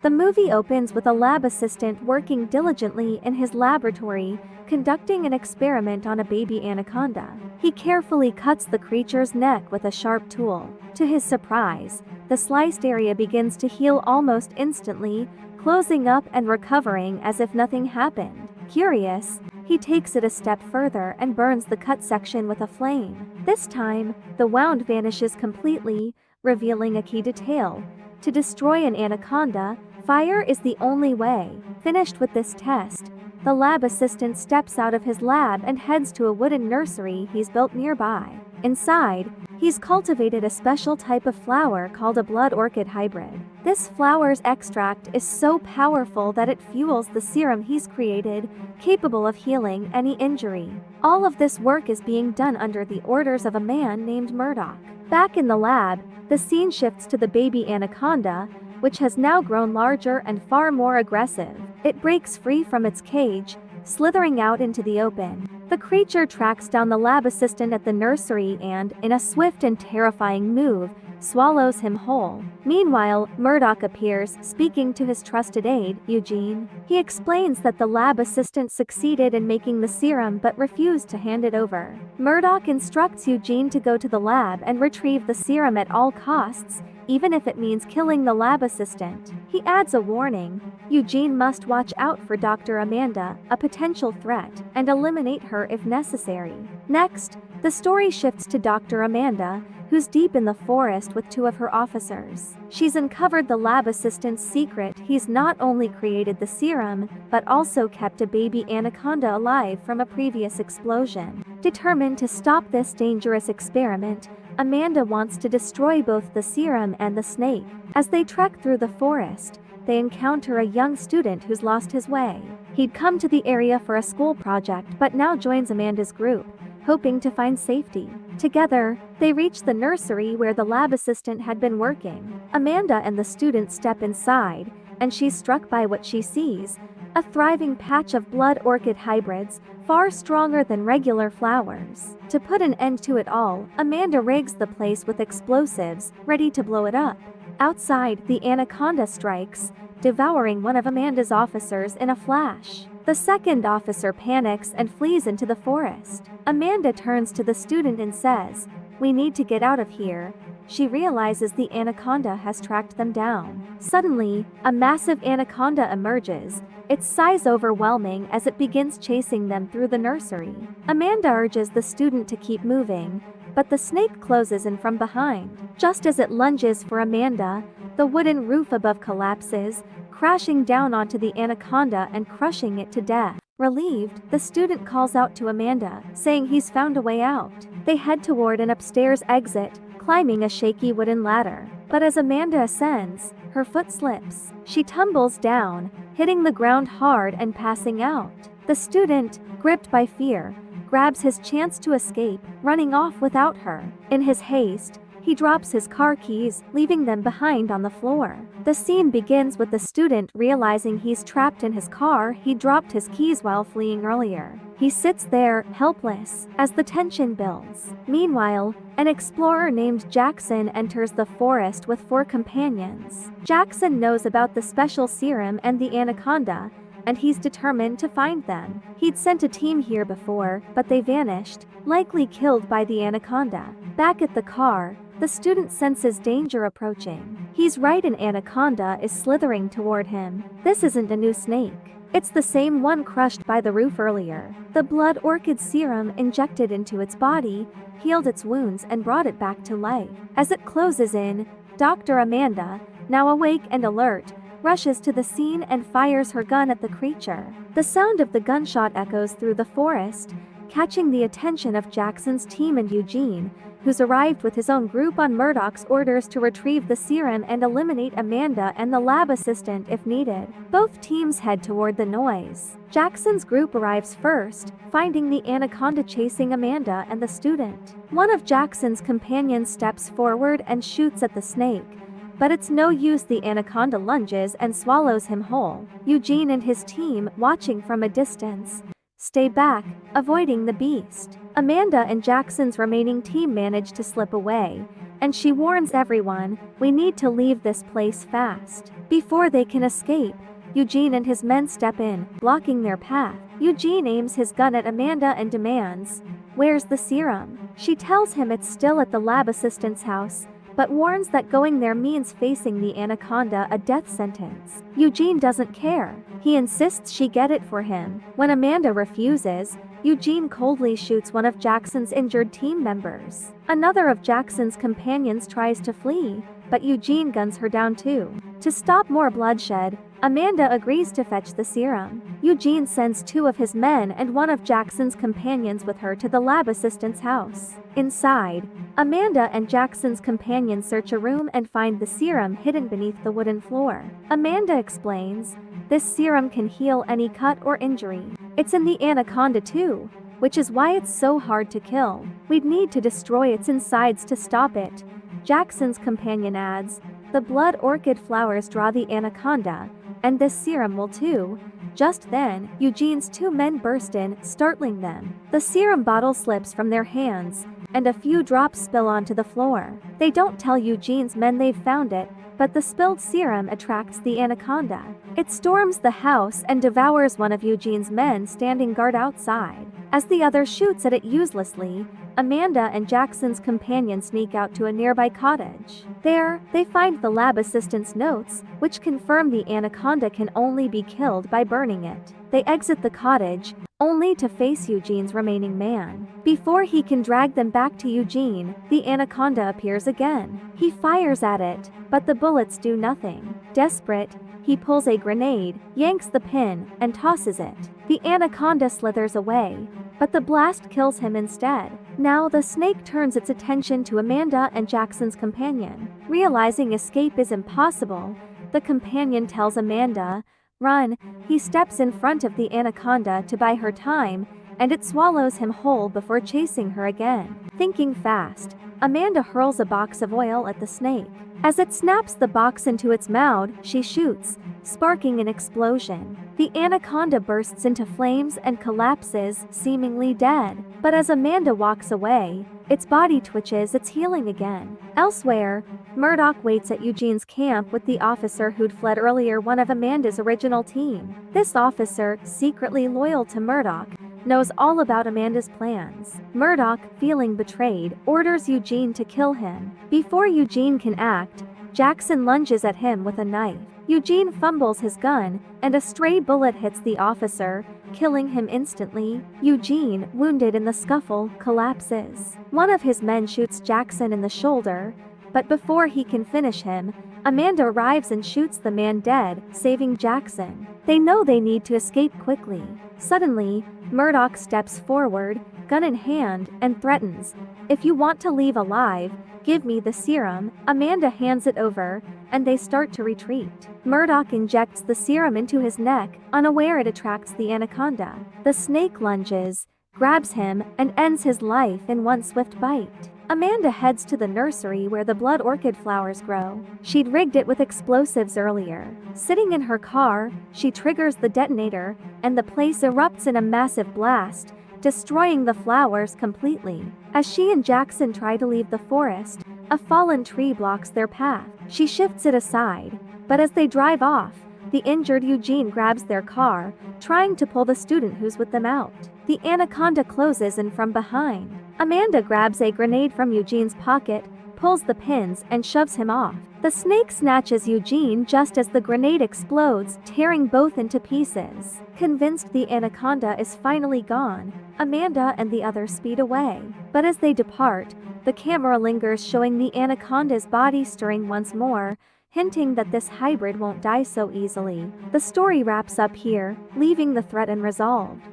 The movie opens with a lab assistant working diligently in his laboratory, conducting an experiment on a baby anaconda. He carefully cuts the creature's neck with a sharp tool. To his surprise, the sliced area begins to heal almost instantly, closing up and recovering as if nothing happened. Curious, he takes it a step further and burns the cut section with a flame. This time, the wound vanishes completely, revealing a key detail. To destroy an anaconda, fire is the only way. Finished with this test, the lab assistant steps out of his lab and heads to a wooden nursery he's built nearby. Inside, he's cultivated a special type of flower called a blood orchid hybrid. This flower's extract is so powerful that it fuels the serum he's created, capable of healing any injury. All of this work is being done under the orders of a man named Murdoch. Back in the lab, the scene shifts to the baby anaconda, which has now grown larger and far more aggressive. It breaks free from its cage, slithering out into the open. The creature tracks down the lab assistant at the nursery and, in a swift and terrifying move, swallows him whole. Meanwhile, Murdoch appears, speaking to his trusted aide, Eugene. He explains that the lab assistant succeeded in making the serum but refused to hand it over. Murdoch instructs Eugene to go to the lab and retrieve the serum at all costs, even if it means killing the lab assistant. He adds a warning: Eugene must watch out for Dr. Amanda, a potential threat, and eliminate her if necessary. Next, the story shifts to Dr. Amanda, who's deep in the forest with two of her officers. She's uncovered the lab assistant's secret. He's not only created the serum, but also kept a baby anaconda alive from a previous explosion. Determined to stop this dangerous experiment, Amanda wants to destroy both the serum and the snake. As they trek through the forest, they encounter a young student who's lost his way. He'd come to the area for a school project but now joins Amanda's group, hoping to find safety. Together, they reach the nursery where the lab assistant had been working. Amanda and the student step inside, and she's struck by what she sees: a thriving patch of blood orchid hybrids, far stronger than regular flowers. To put an end to it all, Amanda rigs the place with explosives, ready to blow it up. Outside, the anaconda strikes, devouring one of Amanda's officers in a flash. The second officer panics and flees into the forest. Amanda turns to the student and says, "We need to get out of here." She realizes the anaconda has tracked them down. Suddenly, a massive anaconda emerges, its size overwhelming as it begins chasing them through the nursery. Amanda urges the student to keep moving, but the snake closes in from behind. Just as it lunges for Amanda, the wooden roof above collapses, crashing down onto the anaconda and crushing it to death. Relieved, the student calls out to Amanda, saying he's found a way out. They head toward an upstairs exit, climbing a shaky wooden ladder. But as Amanda ascends, her foot slips. She tumbles down, hitting the ground hard and passing out. The student, gripped by fear, grabs his chance to escape, running off without her. In his haste, he drops his car keys, leaving them behind on the floor. The scene begins with the student realizing he's trapped in his car. He dropped his keys while fleeing earlier. He sits there, helpless, as the tension builds. Meanwhile, an explorer named Jackson enters the forest with 4 companions. Jackson knows about the special serum and the anaconda, and he's determined to find them. He'd sent a team here before, but they vanished, likely killed by the anaconda. Back at the car, the student senses danger approaching. He's right, an anaconda is slithering toward him. This isn't a new snake. It's the same one crushed by the roof earlier. The blood orchid serum injected into its body healed its wounds and brought it back to life. As it closes in, Dr. Amanda, now awake and alert, rushes to the scene and fires her gun at the creature. The sound of the gunshot echoes through the forest, catching the attention of Jackson's team and Eugene, who's arrived with his own group on Murdoch's orders to retrieve the serum and eliminate Amanda and the lab assistant if needed. Both teams head toward the noise. Jackson's group arrives first, finding the anaconda chasing Amanda and the student. One of Jackson's companions steps forward and shoots at the snake, but it's no use. The anaconda lunges and swallows him whole. Eugene and his team, watching from a distance, stay back, avoiding the beast. Amanda and Jackson's remaining team manage to slip away, and she warns everyone, "We need to leave this place fast." Before they can escape, Eugene and his men step in, blocking their path. Eugene aims his gun at Amanda and demands, "Where's the serum?" She tells him it's still at the lab assistant's house, but warns that going there means facing the Anaconda a death sentence. Eugene doesn't care. He insists she get it for him. When Amanda refuses, Eugene coldly shoots one of Jackson's injured team members. Another of Jackson's companions tries to flee, but Eugene guns her down too. To stop more bloodshed, Amanda agrees to fetch the serum. Eugene sends 2 of his men and 1 of Jackson's companions with her to the lab assistant's house. Inside, Amanda and Jackson's companions search a room and find the serum hidden beneath the wooden floor. Amanda explains, "This serum can heal any cut or injury. It's in the Anaconda too, which is why it's so hard to kill. We'd need to destroy its insides to stop it." Jackson's companion adds, "The blood orchid flowers draw the Anaconda, and this serum will too." Just then, Eugene's 2 men burst in, startling them. The serum bottle slips from their hands, and a few drops spill onto the floor. They don't tell Eugene's men they've found it, but the spilled serum attracts the Anaconda. It storms the house and devours one of Eugene's men standing guard outside. As the other shoots at it uselessly, Amanda and Jackson's companion sneak out to a nearby cottage. There, they find the lab assistant's notes, which confirm the Anaconda can only be killed by burning it. They exit the cottage, only to face Eugene's remaining man. Before he can drag them back to Eugene, the Anaconda appears again. He fires at it, but the bullets do nothing. Desperate, he pulls a grenade, yanks the pin, and tosses it. The Anaconda slithers away, but the blast kills him instead. Now the snake turns its attention to Amanda and Jackson's companion. Realizing escape is impossible, the companion tells Amanda, "Run." He steps in front of the Anaconda to buy her time, and it swallows him whole before chasing her again. Thinking fast, Amanda hurls a box of oil at the snake. As it snaps the box into its mouth, she shoots, sparking an explosion. The Anaconda bursts into flames and collapses, seemingly dead. But as Amanda walks away, its body twitches, it's healing again. Elsewhere, Murdoch waits at Eugene's camp with the officer who'd fled earlier, one of Amanda's original team. This officer, secretly loyal to Murdoch, knows all about Amanda's plans. Murdoch, feeling betrayed, orders Eugene to kill him. Before Eugene can act, Jackson lunges at him with a knife. Eugene fumbles his gun, and a stray bullet hits the officer, killing him instantly. Eugene, wounded in the scuffle, collapses. One of his men shoots Jackson in the shoulder, but before he can finish him, Amanda arrives and shoots the man dead, saving Jackson. They know they need to escape quickly. Suddenly, Murdoch steps forward, gun in hand, and threatens, "If you want to leave alive, give me the serum." Amanda hands it over, and they start to retreat. Murdoch injects the serum into his neck, unaware it attracts the Anaconda. The snake lunges, grabs him, and ends his life in one swift bite. Amanda heads to the nursery where the blood orchid flowers grow. She'd rigged it with explosives earlier. Sitting in her car, she triggers the detonator, and the place erupts in a massive blast, destroying the flowers completely. As she and Jackson try to leave the forest, a fallen tree blocks their path. She shifts it aside, but as they drive off, the injured Eugene grabs their car, trying to pull the student who's with them out. The Anaconda closes in from behind. Amanda grabs a grenade from Eugene's pocket, pulls the pins, and shoves him off. The snake snatches Eugene just as the grenade explodes, tearing both into pieces. Convinced the Anaconda is finally gone, Amanda and the others speed away. But as they depart, the camera lingers, showing the Anaconda's body stirring once more, hinting that this hybrid won't die so easily. The story wraps up here, leaving the threat unresolved.